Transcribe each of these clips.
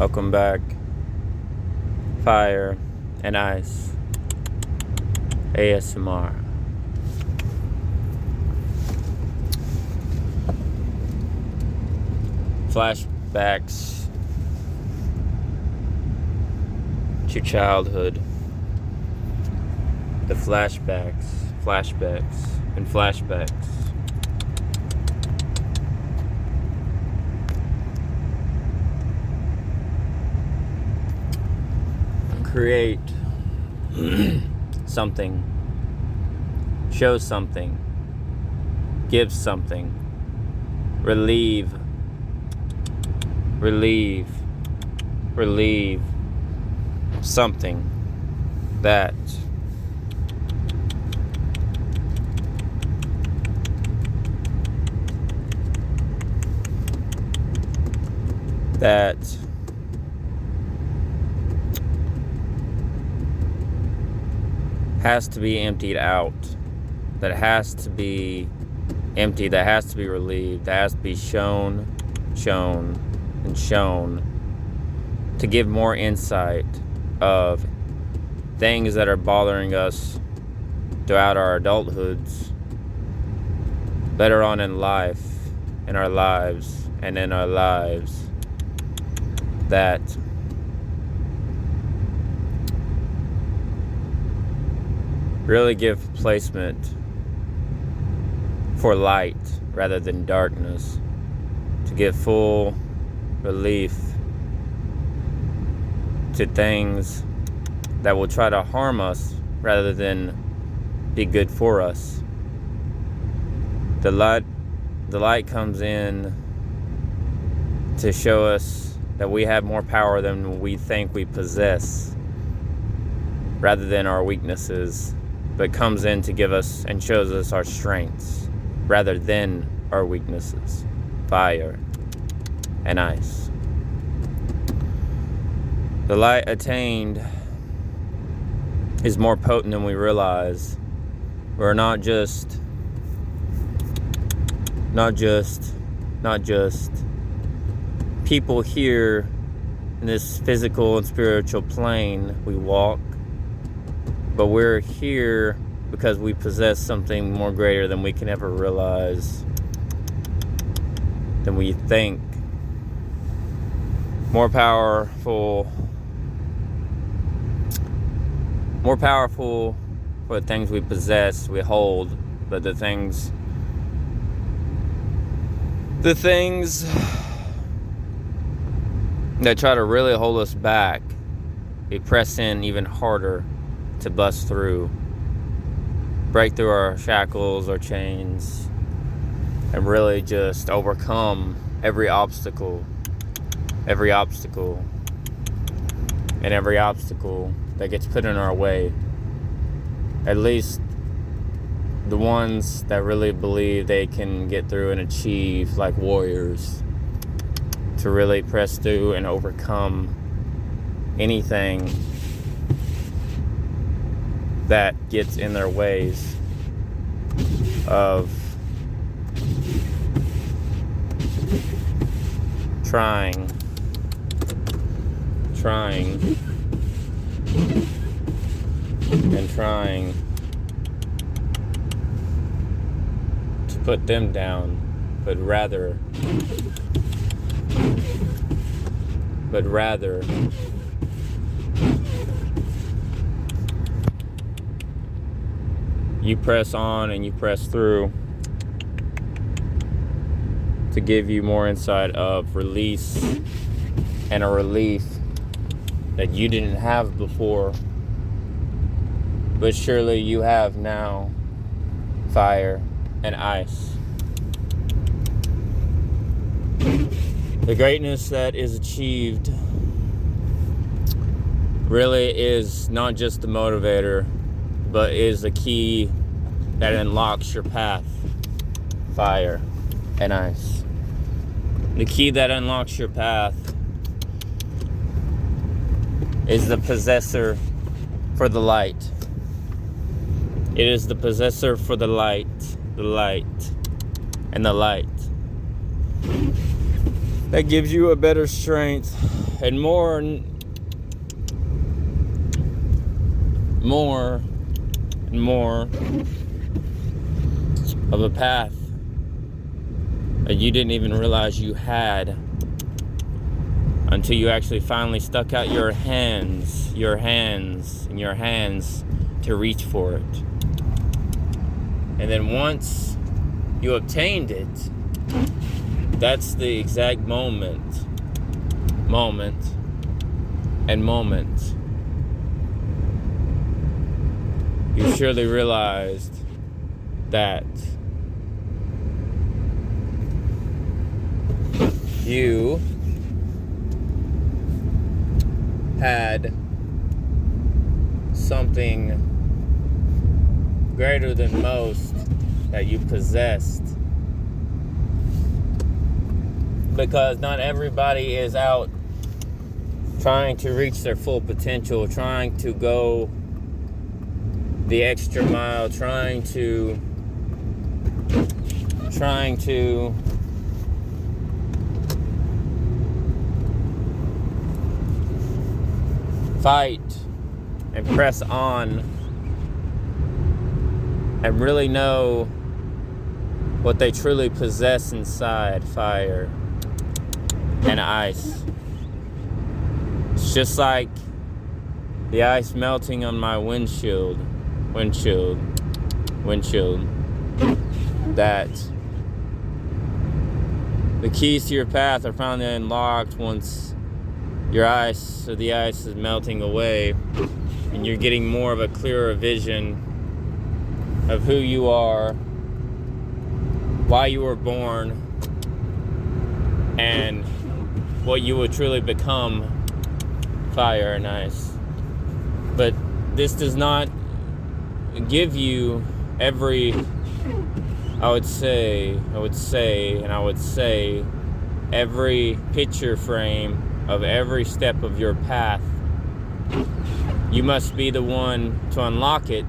Welcome back. Fire and ice. A.S.M.R. Flashbacks to childhood. The flashbacks, and flashbacks. Create something, show something, give something, relieve something that has to be emptied out, that has to be emptied, that has to be relieved, that has to be shown, to give more insight of things that are bothering us throughout our adulthoods, later on in life, in our lives, that really give placement for light rather than darkness, to give full relief to things that will try to harm us rather than be good for us. The light comes in to show us that we have more power than we think we possess, rather than our weaknesses, but comes in to give us and shows us our strengths rather than our weaknesses. Fire and ice. The light attained is more potent than we realize. We're not just people here in this physical and spiritual plane we walk, but we're here because we possess something more greater than we can ever realize, than we think. More powerful for the things we possess, we hold, but the things that try to really hold us back, we press in even harder to bust through, break through our shackles or chains, and really just overcome every obstacle that gets put in our way. At least the ones that really believe they can get through and achieve, like warriors, to really press through and overcome anything that gets in their ways of trying to put them down, but rather you press on and you press through to give you more insight of release and a relief that you didn't have before, but surely you have now. Fire and ice. The greatness that is achieved really is not just the motivator, but is the key that unlocks your path. Fire and ice. The key that unlocks your path is the possessor for the light. It is the possessor for the light, and the light. that gives you a better strength and more and more of a path that you didn't even realize you had until you actually finally stuck out your hands to reach for it. And then once you obtained it, that's the exact moment you surely realized that you had something greater than most that you possessed. Because not everybody is out trying to reach their full potential, trying to go the extra mile, trying to fight and press on and really know what they truly possess inside: fire and ice. It's just like the ice melting on my windshield, that the keys to your path are finally unlocked once the ice is melting away and you're getting more of a clearer vision of who you are, why you were born, and what you would truly become: fire and ice. But this does not give you every, every picture frame of every step of your path. You must be the one to unlock it,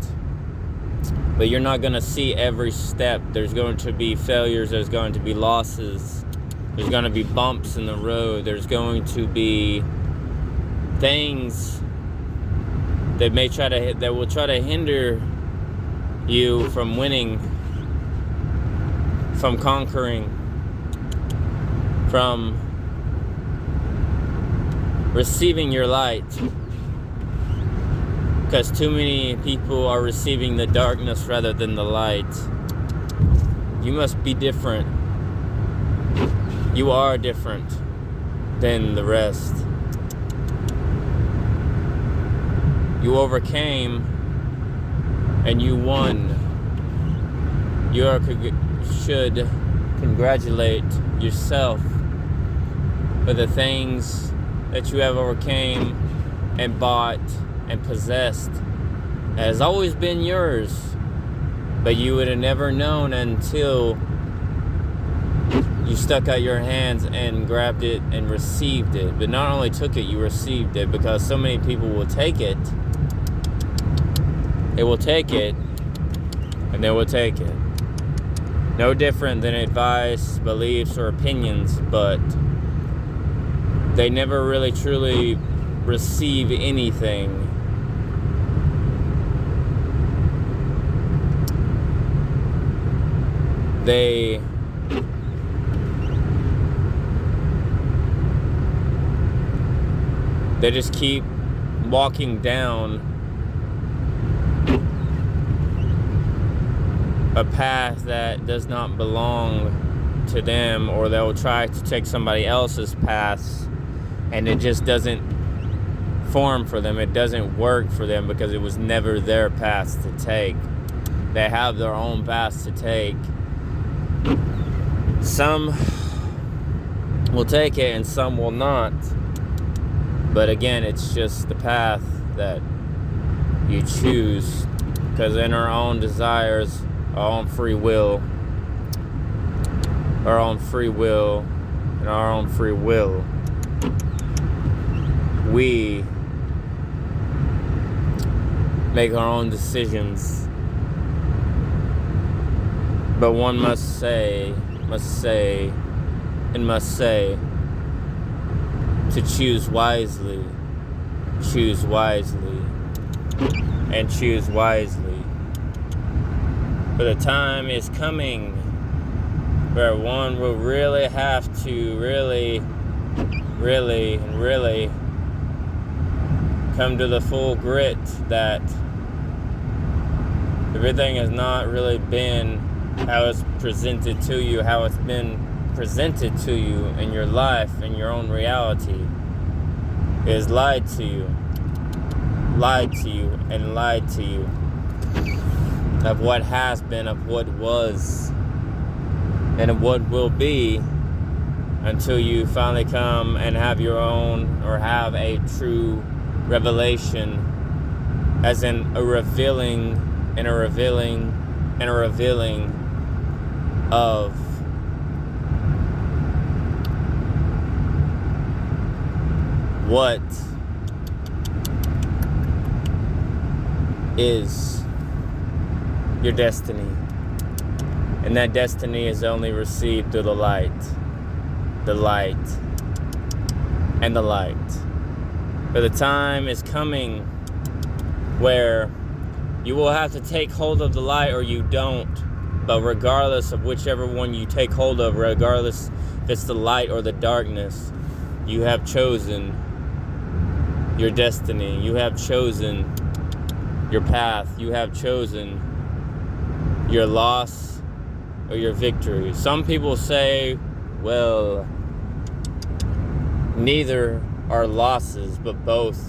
but you're not going to see every step. There's going to be failures, there's going to be losses, there's going to be bumps in the road, there's going to be things that will try to hinder you from winning, from conquering, from receiving your light. Because too many people are receiving the darkness rather than the light. You must be different. You are different than the rest. You overcame and you won. You should congratulate yourself for the things that you have overcame and bought and possessed. It has always been yours, but you would have never known until you stuck out your hands and grabbed it and received it. But not only took it, you received it, because so many people will take it. They will take it, and they will take it. No different than advice, beliefs, or opinions, but they never really truly receive anything. They just keep walking down a path that does not belong to them, or they'll try to take somebody else's paths, and it just doesn't form for them. It doesn't work for them because it was never their path to take. They have their own paths to take. Some will take it and some will not. But again, it's just the path that you choose, because in our own desires, our own free will, and our own free will, we make our own decisions. But one must say to choose wisely, and choose wisely. For the time is coming where one will really have to really come to the full grit that everything has not really been how it's presented to you, how it's been presented to you in your life, in your own reality. It is lied to you, of what has been, of what was, and of what will be, until you finally come and have your own, or have a true revelation, as in a revealing of what is your destiny. And that destiny is only received through the light, and the light. For the time is coming where you will have to take hold of the light, or you don't. But regardless of whichever one you take hold of, regardless if it's the light or the darkness, you have chosen your destiny. You have chosen your path. You have chosen your loss or your victory. Some people say, well, neither are losses, but both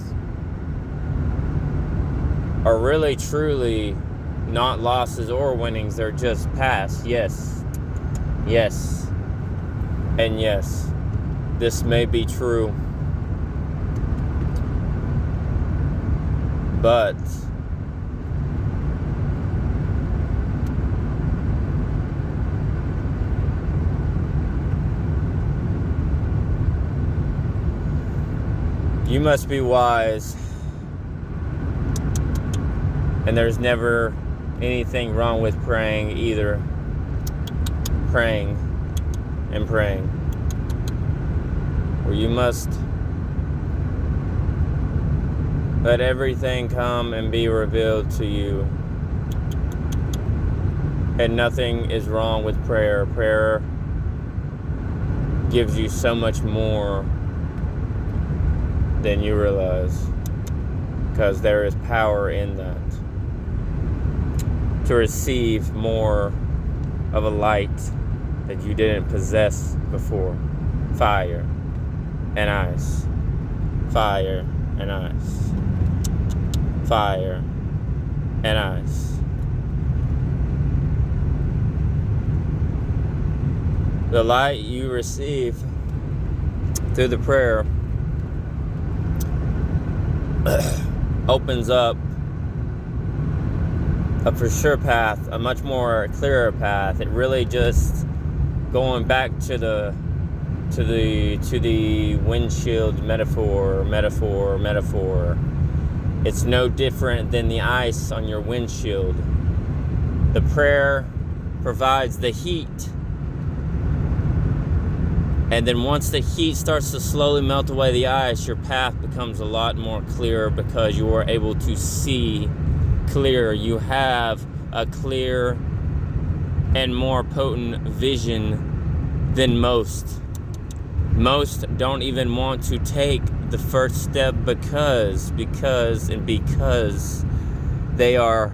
are really truly not losses or winnings. They're just past. Yes, and yes, this may be true, but you must be wise. And there's never anything wrong with praying either. Praying. Or you must let everything come and be revealed to you. And nothing is wrong with prayer. Prayer gives you so much more than you realize, because there is power in that. To receive more of a light that you didn't possess before. Fire and ice. Fire and ice. Fire and ice. The light you receive through the prayer opens up a for sure path, a much more clearer path. It really just going back to the windshield metaphor. It's no different than the ice on your windshield. The prayer provides the heat. And then once the heat starts to slowly melt away the ice, your path becomes a lot more clear, because you are able to see clear. You have a clear and more potent vision than most. Most don't even want to take the first step because they are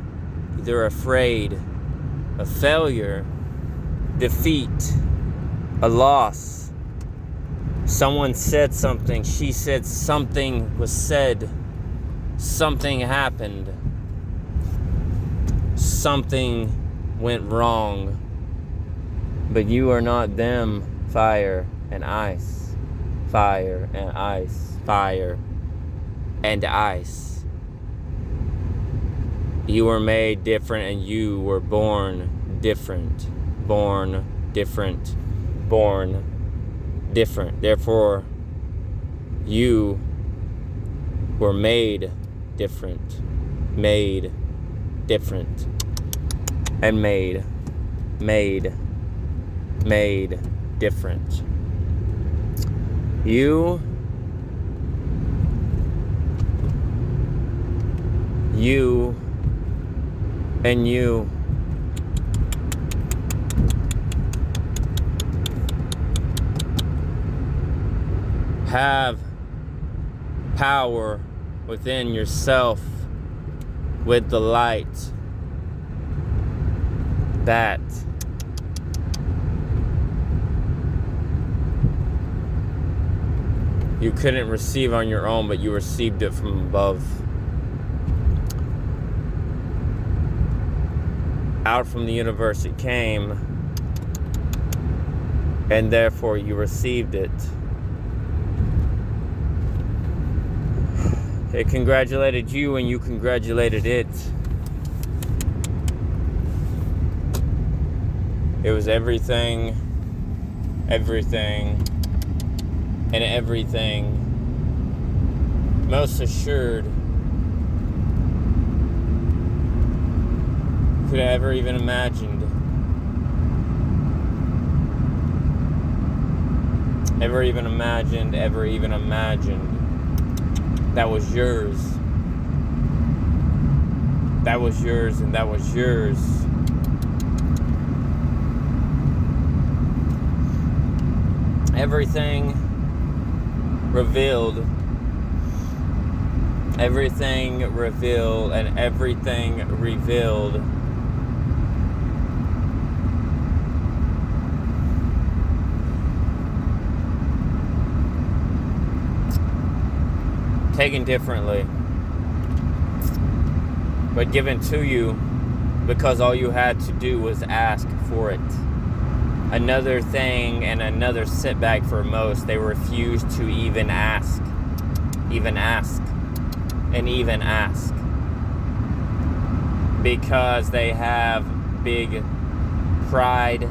either afraid of failure, defeat, a loss. Someone said something, she said something, was said, something happened, something went wrong. But you are not them. Fire and ice. Fire and ice. Fire and ice. You were made different, and you were born different. Born different. Born different. Therefore, you were made different. Made different. And made different. You You and you have power within yourself with the light that you couldn't receive on your own, but you received it from above. Out from the universe it came, and therefore you received it. It congratulated you and you congratulated it. It was everything, and everything most assured could have ever even imagined. Ever even imagined. That was yours. That was yours, and that was yours. Everything revealed, and everything revealed taken differently, but given to you because all you had to do was ask for it. Another thing and another setback for most, they refuse to even ask, because they have big pride,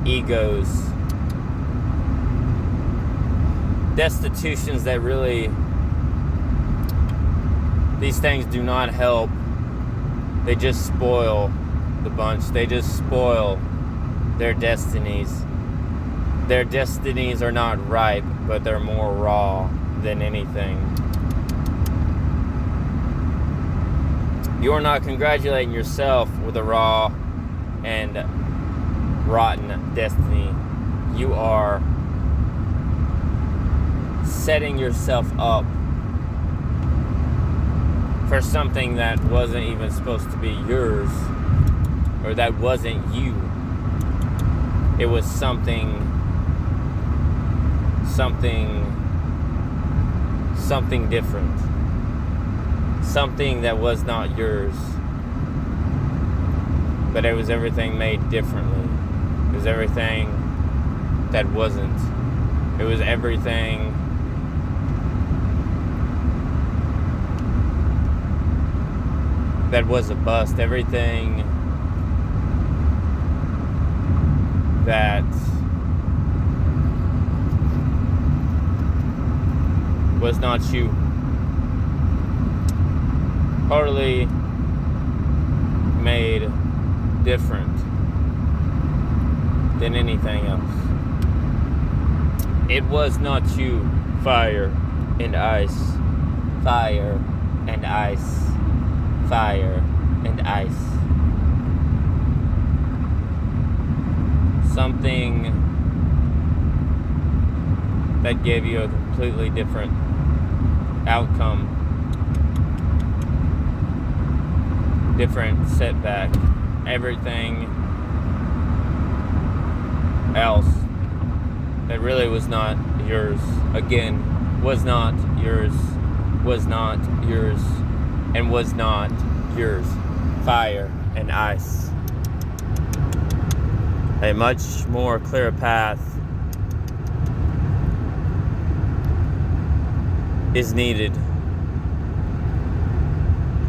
egos, destitutions that really, these things do not help. They just spoil the bunch. They just spoil their destinies. Their destinies are not ripe, but they're more raw than anything. You are not congratulating yourself with a raw and rotten destiny. You are setting yourself up for something that wasn't even supposed to be yours, or that wasn't you. It was something different. Something that was not yours. But it was everything made differently. It was everything that wasn't. It was everything that was a bust. Everything that was not you. Totally made different than anything else. It was not you. Fire and ice. Fire and ice. Fire and ice. Something that gave you a completely different outcome, different setback, everything else that really was not yours, again, was not yours, and was not yours. Fire and ice. A much more clear path is needed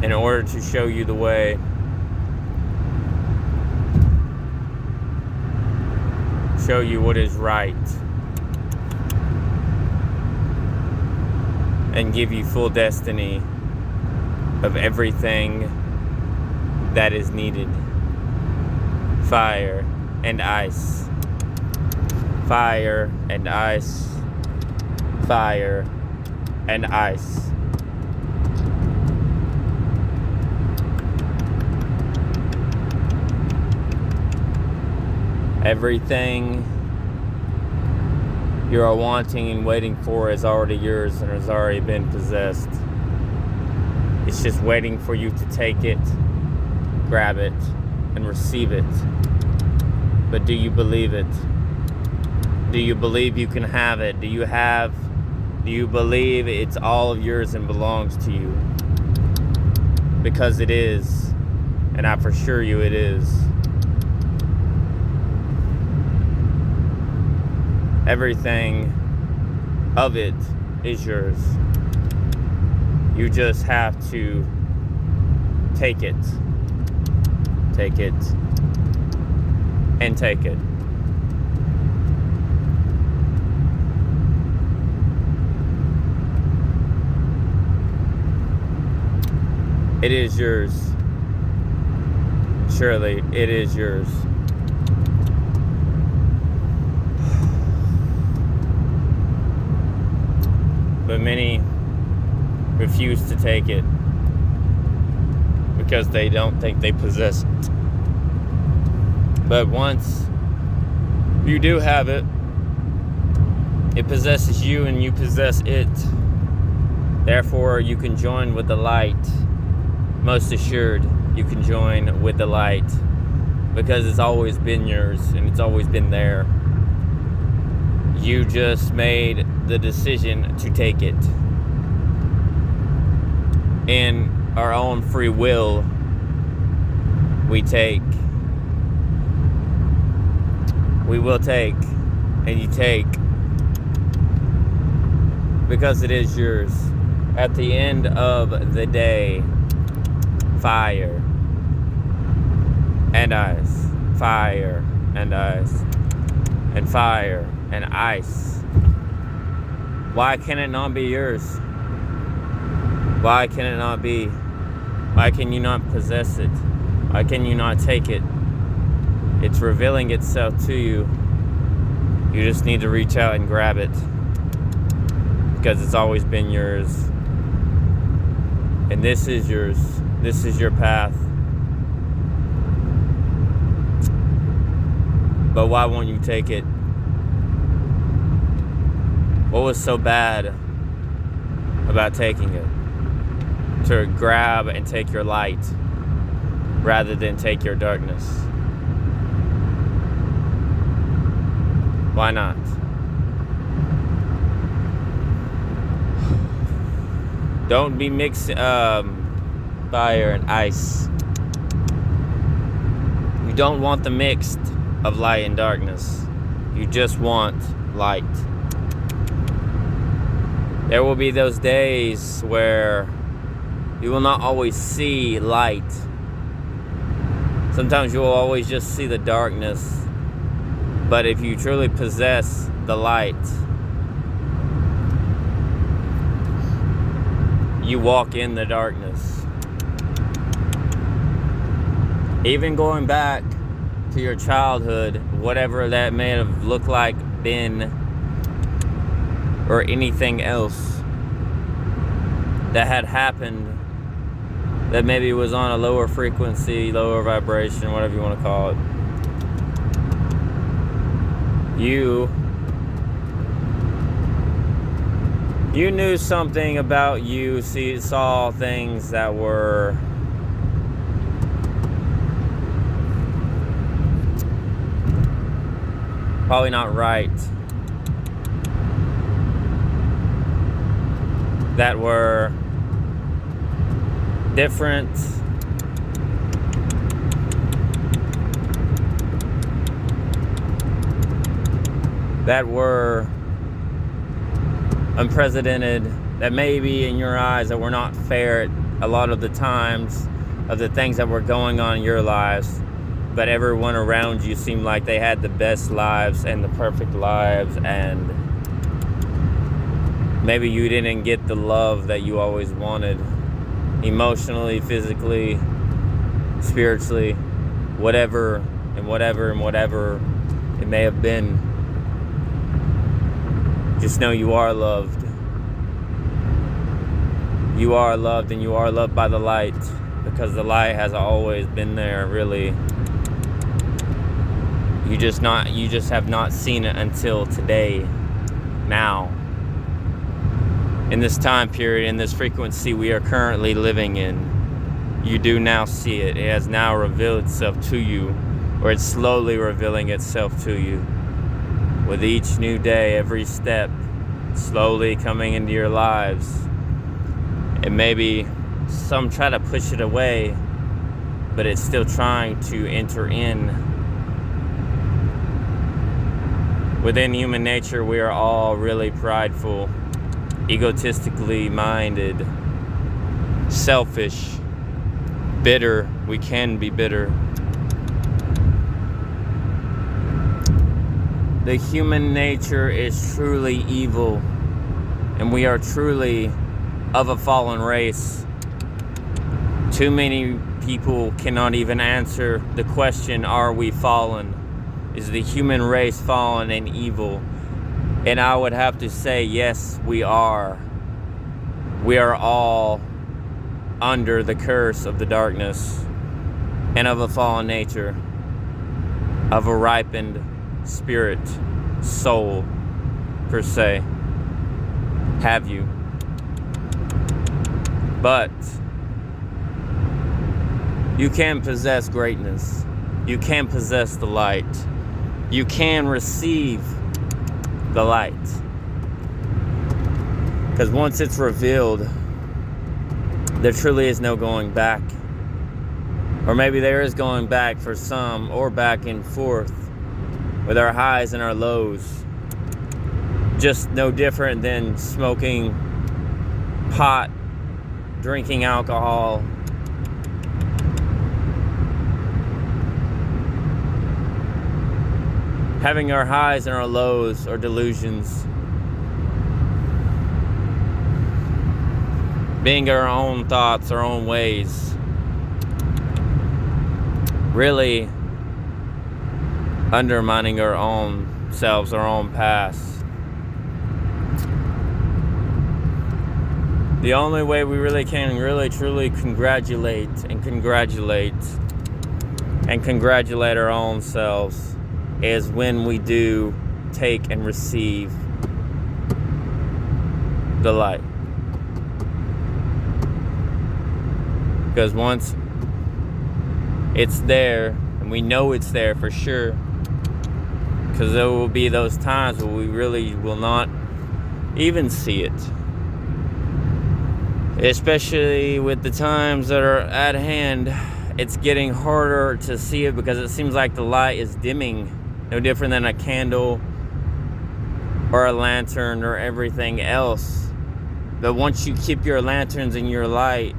in order to show you the way. Show you what is right. And give you full destiny of everything that is needed. Fire and ice. Fire and ice. Fire and ice. Everything you are wanting and waiting for is already yours and has already been possessed. It's just waiting for you to take it, grab it, and receive it. But do you believe it? Do you believe you can have it? Do you believe it's all of yours and belongs to you? Because it is, and I assure you it is. Everything of it is yours. You just have to take it, and take it. It is yours. Surely, it is yours. But many refuse to take it because they don't think they possess it. But once you do have it, it possesses you and you possess it. Therefore, you can join with the light. Most assured, you can join with the light because it's always been yours and it's always been there. You just made the decision to take it. In our own free will, we will take, and you take because it is yours. At the end of the day, fire and ice, fire and ice, and fire and ice. Why can it not be yours? Why can it not be? Why can you not possess it? Why can you not take it? It's revealing itself to you. You just need to reach out and grab it because it's always been yours. And this is yours. This is your path. But why won't you take it? What was so bad about taking it? To grab and take your light rather than take your darkness. Why not? Don't be mixed fire and ice. You don't want the mixed of light and darkness. You just want light. There will be those days where you will not always see light. Sometimes you will always just see the darkness. But if you truly possess the light, you walk in the darkness. Even going back to your childhood, whatever that may have looked like, been, or anything else that had happened that maybe was on a lower frequency, lower vibration, whatever you want to call it. You knew something about you, saw things that were probably not right, that were different, that were unprecedented, that maybe in your eyes that were not fair a lot of the times of the things that were going on in your lives, but everyone around you seemed like they had the best lives and the perfect lives, and maybe you didn't get the love that you always wanted, emotionally, physically, spiritually, whatever it may have been. Just know you are loved. You are loved, and you are loved by the light, because the light has always been there, really. You just have not seen it until today, now. In this time period, in this frequency we are currently living in, you do now see it. It has now revealed itself to you, or it's slowly revealing itself to you. With each new day, every step, slowly coming into your lives. And maybe some try to push it away, but it's still trying to enter in. Within human nature, we are all really prideful, egotistically minded, selfish, bitter. We can be bitter. The human nature is truly evil, and we are truly of a fallen race. Too many people cannot even answer the question, are we fallen? Is the human race fallen and evil? And I would have to say, yes, we are. We are all under the curse of the darkness and of a fallen nature, of a ripened spirit, soul, per se. Have you? But you can possess greatness. You can possess the light. You can receive the light. Because once it's revealed, there truly is no going back. Or maybe there is going back for some, or back and forth, with our highs and our lows. Just no different than smoking pot, drinking alcohol, having our highs and our lows or delusions, being our own thoughts, our own ways, really undermining our own selves, our own past. The only way we really can truly congratulate our own selves is when we do take and receive the light. Because once it's there, and we know it's there for sure, because there will be those times where we really will not even see it. Especially with the times that are at hand, it's getting harder to see it because it seems like the light is dimming. No different than a candle or a lantern or everything else. But once you keep your lanterns and your light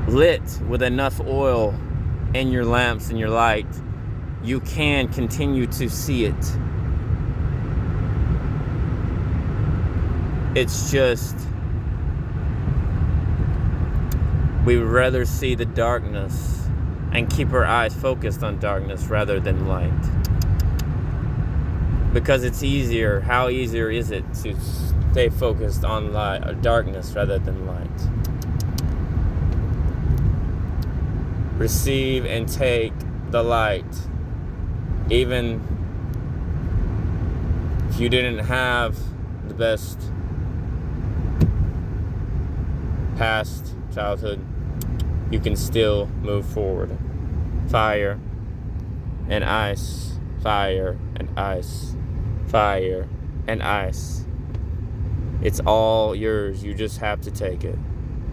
lit with enough oil in your lamps and your light, you can continue to see it. It's just, we would rather see the darkness and keep our eyes focused on darkness rather than light. Because it's easier. How easier is it to stay focused on light or darkness rather than light? Receive and take the light. Even if you didn't have the best past childhood, you can still move forward. Fire and ice, fire and ice, fire and ice. It's all yours. You just have to take it.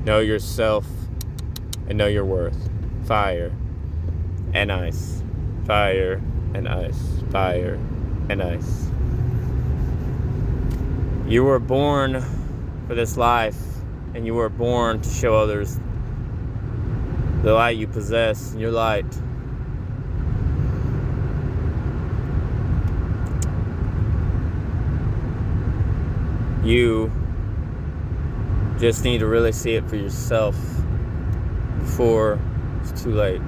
Know yourself and know your worth. Fire and ice, fire and ice, fire and ice. You were born for this life, and you were born to show others the light you possess, your light. You just need to really see it for yourself before it's too late.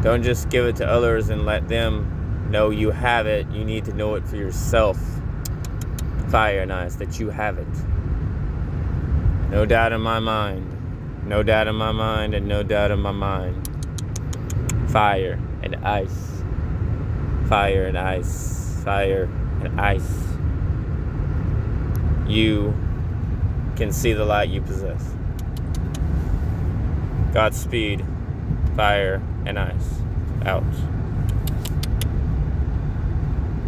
Don't just give it to others and let them know you have it. You need to know it for yourself. Fire and ice, that you have it. No doubt in my mind. No doubt in my mind, and no doubt in my mind. fire and ice, fire and ice, fire and ice. You can see the light you possess. Godspeed, fire and ice. Out.